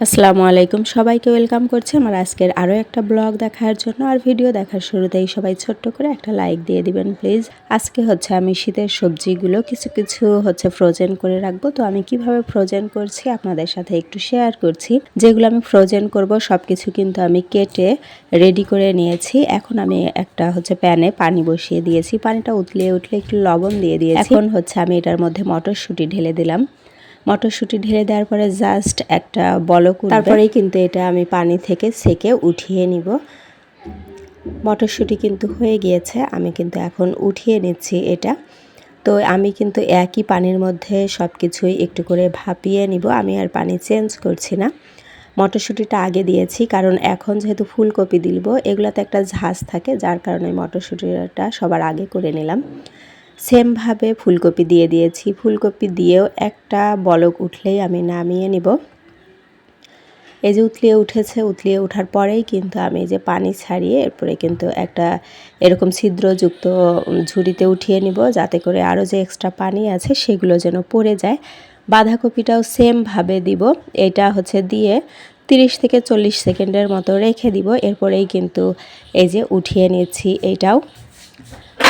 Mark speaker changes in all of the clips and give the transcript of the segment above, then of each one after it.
Speaker 1: আসসালামু আলাইকুম, সবাইকে ওয়েলকাম করছি আমার আজকের আরও একটা ব্লগ দেখার জন্য। আর ভিডিও দেখার শুরুতেই সবাই ছোট্ট করে একটা লাইক দিয়ে দিবেন প্লিজ। আজকে আমি শীতের সবজিগুলো কিছু কিছু ফ্রোজেন করে রাখবো। তো আমি কিভাবে ফ্রোজেন করছি আপনাদের সাথে একটু শেয়ার করছি। যেগুলো আমি ফ্রোজেন করব সব কিছু কিন্তু আমি কেটে রেডি করে নিয়েছি। এখন আমি একটা প্যানে পানি বসিয়ে দিয়েছি। পানিটা উতলিয়ে উঠলে একটু লবণ দিয়ে দিয়েছি। এখন আমি এটার মধ্যে মটরশুঁটি ঢেলে দিলাম। মটরশুঁটি ঢেলে দেওয়ার পরে জাস্ট একটা বলক উঠবে, তারপরেই কিন্তু এটা আমি পানি থেকে ছেঁকে উঠিয়ে নিব। মটরশুঁটি কিন্তু হয়ে গিয়েছে, আমি কিন্তু এখন উঠিয়ে নিচ্ছি এটা। তো আমি কিন্তু একই পানির মধ্যে সব কিছুই একটু করে ভাপিয়ে নিব, আমি আর পানি চেঞ্জ করছি না। মটরশুঁটিটা আগে দিয়েছি কারণ এখন যেহেতু ফুলকপি দিব, এগুলোতে একটা ঝাঁজ থাকে, যার কারণে মটরশুঁটিটা সবার আগে করে নিলাম। সেমভাবে ফুলকপি দিয়ে দিয়েছি। ফুলকপি দিয়েও একটা বলক উঠলেই আমি নামিয়ে নিব। এই যে উতলিয়ে উঠেছে, উতলিয়ে ওঠার পরেই কিন্তু আমি যে পানি ছাড়িয়ে এরপরে কিন্তু একটা এরকম ছিদ্রযুক্ত ঝুড়িতে উঠিয়ে নিব, যাতে করে আরও যে এক্সট্রা পানি আছে সেগুলো যেন পড়ে যায়। বাঁধাকপিটাও সেমভাবে দিব। এটা দিয়ে 30 থেকে 40 সেকেন্ডের মতো রেখে দিব। এরপরেই কিন্তু এই যে উঠিয়ে নিচ্ছি।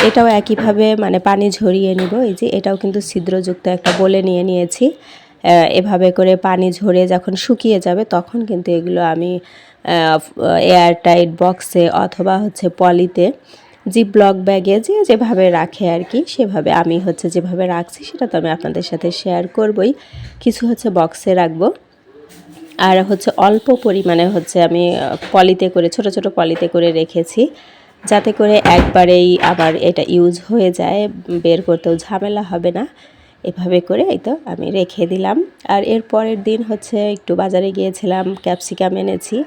Speaker 1: এটাও একইভাবে পানি ঝরিয়ে নিব। এই যে এটাও কিন্তু ছিদ্রযুক্ত একটা বলে নিয়েছি। এভাবে করে পানি ঝরে যখন শুকিয়ে যাবে তখন কিন্তু এগুলো আমি এয়ার টাইট বক্সে অথবা পলিতে জিপলক ব্যাগে যেভাবে রাখে আর কি, সেভাবে আমি যেভাবে রাখছি সেটা তো আমি আপনাদের সাথে শেয়ার করবই। কিছু বক্সে রাখবো, আর অল্প পরিমাণে আমি পলিতে করে ছোট ছোট পলিতে করে রেখেছি, যাতে করে একবারেই আবার এটা ইউজ হয়ে যায়, বের করতেও ঝামেলা হবে না। এভাবে করে এই তো আমি রেখে দিলাম। আর এর পরের দিন একটু বাজারে গিয়েছিলাম, ক্যাপসিকাম এনেছি,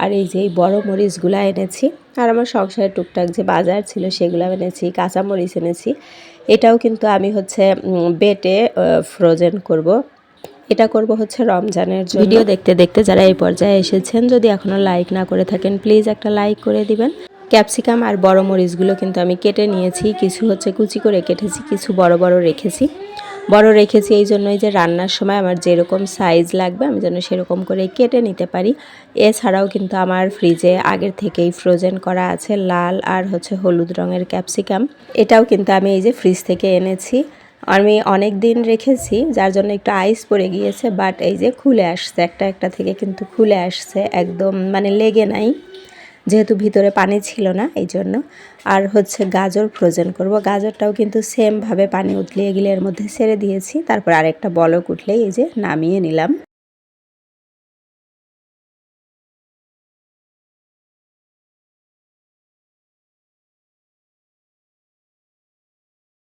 Speaker 1: আর এই যে বড় মরিচগুলো এনেছি, আর আমার সংসারের টুকটাক যে বাজার ছিল সেগুলো এনেছি, কাঁচামরিচ এনেছি। এটাও কিন্তু আমি বেটে ফ্রোজেন করব। এটা করব রমজানের জন্য। ভিডিও দেখতে দেখতে যারা এই পর্যায়ে এসেছেন, যদি এখনও লাইক না করে থাকেন প্লিজ একটা লাইক করে দিবেন। ক্যাপসিকাম আর বড় মরিচগুলো কিন্তু আমি কেটে নিয়েছি, কিছু কুচি করে কেটেছি, কিছু বড় বড় রেখেছি। বড় রেখেছি এই জন্যই যে রান্নার সময় আমার যেরকম সাইজ লাগবে আমি যেন সেরকম করে কেটে নিতে পারি। এছাড়াও কিন্তু আমার ফ্রিজে আগের থেকেই ফ্রোজেন করা আছে লাল আর হলুদ রঙের ক্যাপসিকাম। এটাও কিন্তু আমি এই যে ফ্রিজ থেকে এনেছি। আমি অনেক দিন রেখেছি, যার জন্য একটু আইস পড়ে গিয়েছে, বাট এই যে খুলে আসছে, একটা একটা থেকে কিন্তু খুলে আসছে, একদম লেগে নাই, যেহেতু ভিতরে পানি ছিল না এই জন্য। আর গাজর ফ্রোজেন করব। গাজরটাও কিন্তু সেমভাবে পানি উতলিয়ে গেলে এর মধ্যে ছেড়ে দিয়েছি, তারপর আরেকটা বলক উঠলেই এই যে নামিয়ে নিলাম।